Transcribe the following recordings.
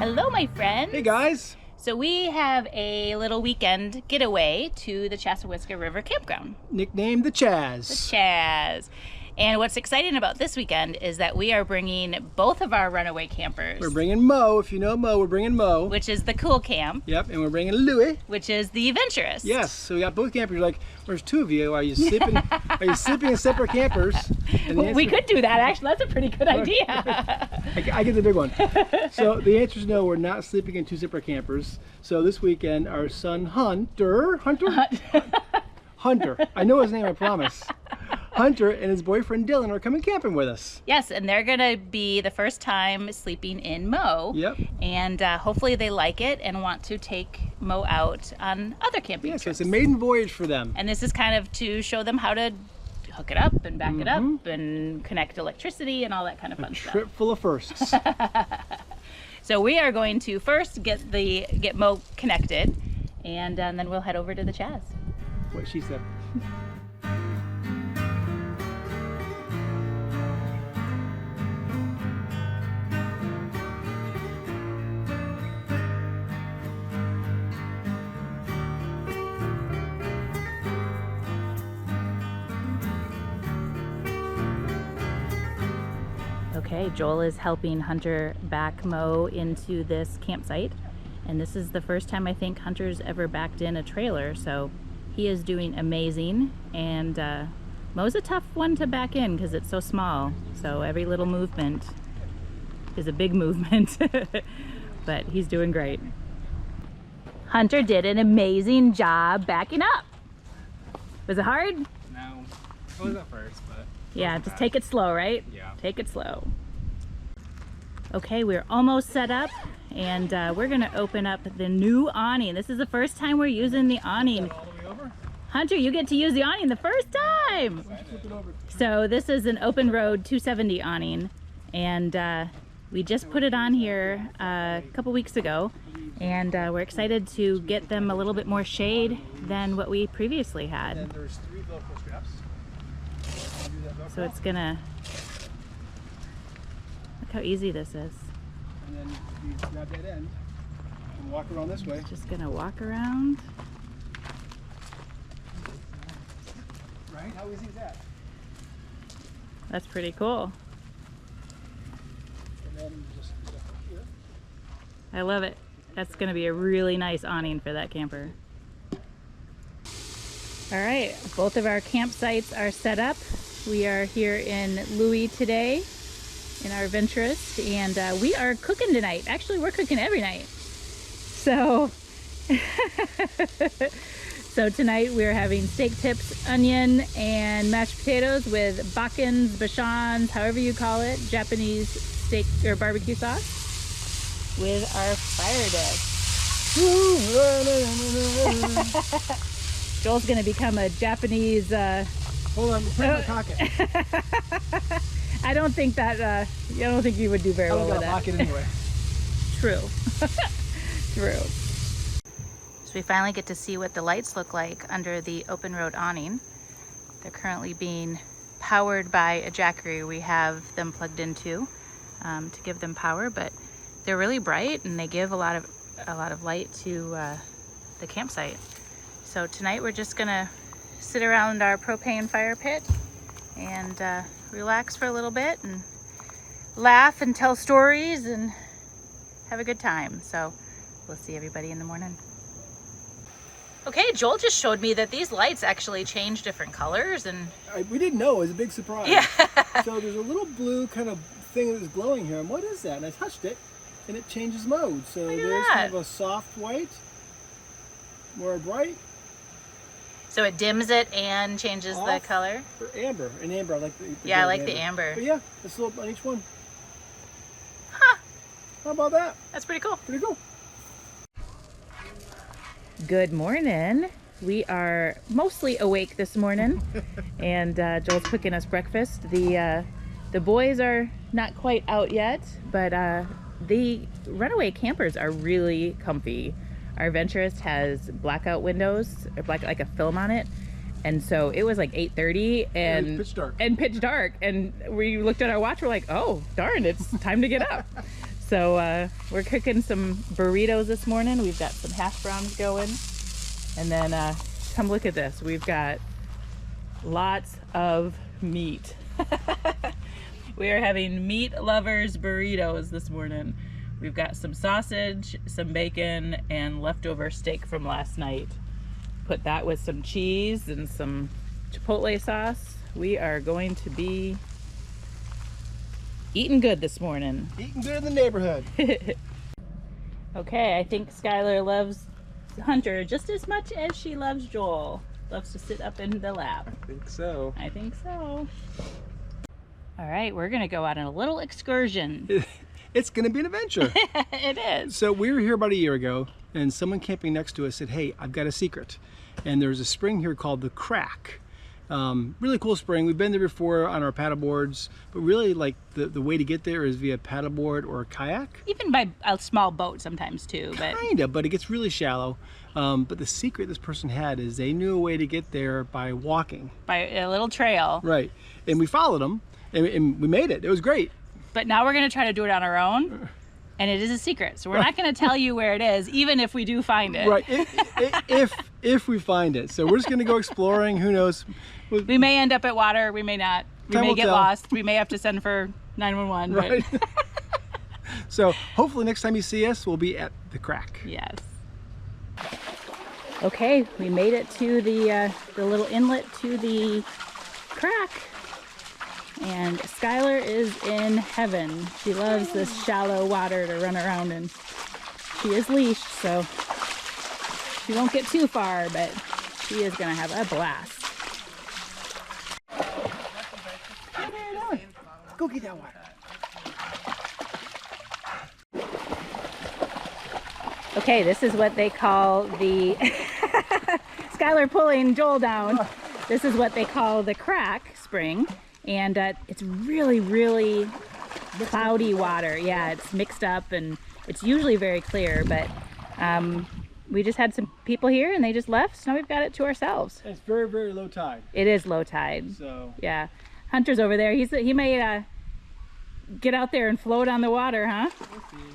Hello, my friends. Hey, guys. So we have a little weekend getaway to the Chassahowitzka River Campground. Nicknamed the Chaz. The Chaz. And what's exciting about this weekend is that we are bringing both of our Runaway campers. We're bringing Mo. If you know Mo, we're bringing Mo. Which is the Cool Camp. Yep, and we're bringing Louie. Which is the Venturist. Yes, so we got both campers. You're like, there's two of you. Are you sleeping? Are you sleeping in separate campers? Well, we could do that, actually. That's a pretty good idea. I get the big one. So the answer is no, we're not sleeping in two separate campers. So this weekend, our son Hunter, I know his name, I promise. Hunter and his boyfriend Dylan are coming camping with us. Yes, and they're gonna be the first time sleeping in Mo. Yep. And hopefully they like it and want to take Mo out on other camping trips. So it's a maiden voyage for them. And this is kind of to show them how to hook it up and back it up and connect electricity and all that kind of fun stuff. Trip full of firsts. So we are going to first get Mo connected, and then we'll head over to the Chaz. What she said. Okay, Joel is helping Hunter back Mo into this campsite, and this is the first time I think Hunter's ever backed in a trailer, so he is doing amazing. And Mo's a tough one to back in because it's so small, so every little movement is a big movement. But he's doing great. Hunter did an amazing job backing up. Was it hard? No, it was at first, but yeah, just take it slow, right? Yeah. Take it slow. Okay, we're almost set up, and we're gonna open up the new awning. This is the first time we're using the awning. all the way over. Hunter, you get to use the awning the first time. So this is an OPENROAD 270 awning, and we just put it on here a couple weeks ago, and we're excited to get them a little bit more shade than what we previously had. And there's 3 Velcro straps. So it's gonna, look how easy this is. And then you grab that end and walk around this way. Just gonna walk around. Right? How easy is that? That's pretty cool. And then you just put it up here. I love it. That's gonna be a really nice awning for that camper. All right, both of our campsites are set up. We are here in Louis today in our Venturist, and we are cooking tonight. Actually, we're cooking every night. So, so tonight we're having steak tips, onion, and mashed potatoes with Bakkens, Bachans, however you call it, Japanese steak or barbecue sauce with our fire dish. Joel's gonna become a Japanese. Hold on, put in my pocket. I don't think that. I don't think you would do very well with that. Pocket anyway. True. True. So we finally get to see what the lights look like under the OPENROAD awning. They're currently being powered by a Jackery we have them plugged into to give them power, but they're really bright and they give a lot of light to the campsite. So tonight we're just gonna sit around our propane fire pit and relax for a little bit and laugh and tell stories and have a good time. So we'll see everybody in the morning. Okay, Joel just showed me that these lights actually change different colors, and We didn't know. It was a big surprise. yeah. So there's a little blue kind of thing that was glowing here. And what is that? And I touched it, and it changes mode. So Look at there's that. kind of a soft white, more bright, So it dims it and changes the Off. color. or amber. And amber, I like the Yeah, I like the amber. But yeah, it's a little on each one. Huh, How about that? that's pretty cool. Pretty cool. Good morning. We are mostly awake this morning, and Joel's cooking us breakfast. The boys are not quite out yet, but the Runaway campers are really comfy. Our Venturist has blackout windows, or like a film on it, And so it was like 8:30 and pitch dark. And we looked at our watch. We're like, oh darn, it's time to get up. So we're cooking some burritos this morning. We've got some hash browns going. And then come look at this. We've got lots of meat. We are having meat lovers burritos this morning. We've got some sausage, some bacon, and leftover steak from last night. Put that with some cheese and some chipotle sauce. We are going to be eating good this morning. Eating good in the neighborhood. Okay, I think Skylar loves Hunter just as much as she loves Joel. Loves to sit up in the lap. I think so. I think so. All right, we're gonna go out on a little excursion. It's gonna be an adventure. It is. So we were here about a year ago, and someone camping next to us said, hey, I've got a secret. And there's a spring here called the Crack. Really cool spring. We've been there before on our paddle boards, but really like the way to get there is via paddleboard or kayak. Even by a small boat sometimes too. Kinda, but it gets really shallow. But the secret this person had is they knew a way to get there by walking. By a little trail. Right. And we followed them, and we made it. It was great. But now we're gonna try to do it on our own. And it is a secret, so we're not going to tell you where it is, even if we do find it. Right, if we find it. So we're just going to go exploring. Who knows? We may end up at water. We may not. We Time may will get tell. lost. We may have to send for 911. Right. But So hopefully next time you see us, we'll be at the Crack. yes. Okay, we made it to the little inlet to the Crack. And Skylar is in heaven. She loves this shallow water to run around in. She is leashed, so she won't get too far, but she is gonna have a blast. Go get that water. Okay, this is what they call the Skylar pulling Joel down. This is what they call the Crack spring. And it's really, really cloudy water. Yeah, it's mixed up and it's usually very clear, but we just had some people here and they just left, so now we've got it to ourselves. It's very, very low tide. It is low tide. So yeah, Hunter's over there. He may get out there and float on the water, huh?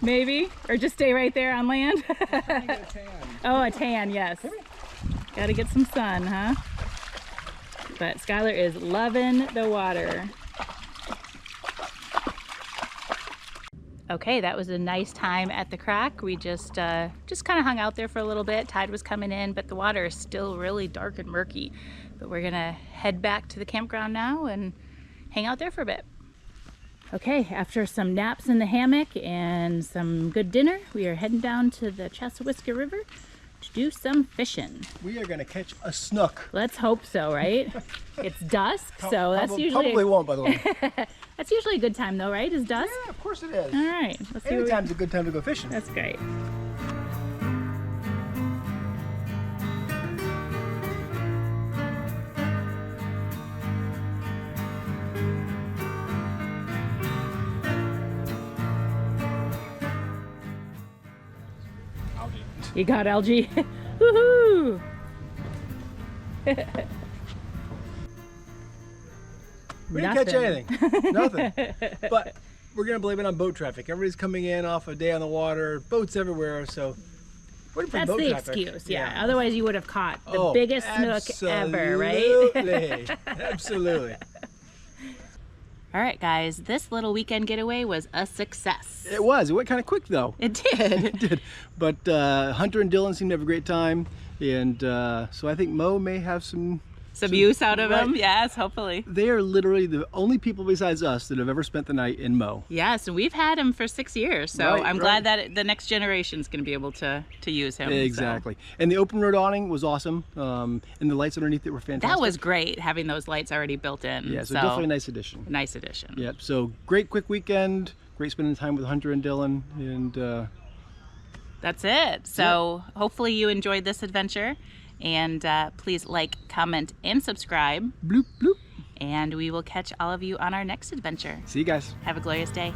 Maybe, or just stay right there on land. Oh, a tan, yes. Got to get some sun, huh? But Skylar is loving the water. Okay, that was a nice time at the Crack. We just kind of hung out there for a little bit. Tide was coming in, but the water is still really dark and murky. But we're gonna head back to the campground now and hang out there for a bit. Okay, after some naps in the hammock and some good dinner, we are heading down to the Chassahowitzka River to do some fishing. we are going to catch a snook. Let's hope so, right? It's dusk, so that's usually Probably won't, by the way. that's usually a good time though, right? Is dusk? Yeah, of course it is. All right, let's see. Anytime's a good time to go fishing. That's great. Algae. You got algae. Woohoo! We didn't catch Nothing. anything. Nothing. But we're going to blame it on boat traffic. Everybody's coming in off a day on the water, boats everywhere, so we're That's boat the traffic. excuse, yeah. Otherwise you would have caught the Oh, biggest snook ever, right? Absolutely. Absolutely. All right, guys, this little weekend getaway was a success. It was. It went kind of quick, though. It did. It did. But Hunter and Dylan seemed to have a great time. And so I think Mo may have some Use out of right. them, yes, hopefully. They are literally the only people besides us that have ever spent the night in Mo. Yes, and we've had him for 6 years, so Right, I'm right. glad that the next generation's going to be able to use him. so. Exactly. And the open road awning was awesome. And the lights underneath it were fantastic. That was great, having those lights already built in. Yeah, so definitely a nice addition. Nice addition. Yep. So great quick weekend. Great spending time with Hunter and Dylan. And That's it. So hopefully you enjoyed this adventure. And please like, comment, and subscribe. bloop, bloop. And we will catch all of you on our next adventure. See you guys. Have a glorious day.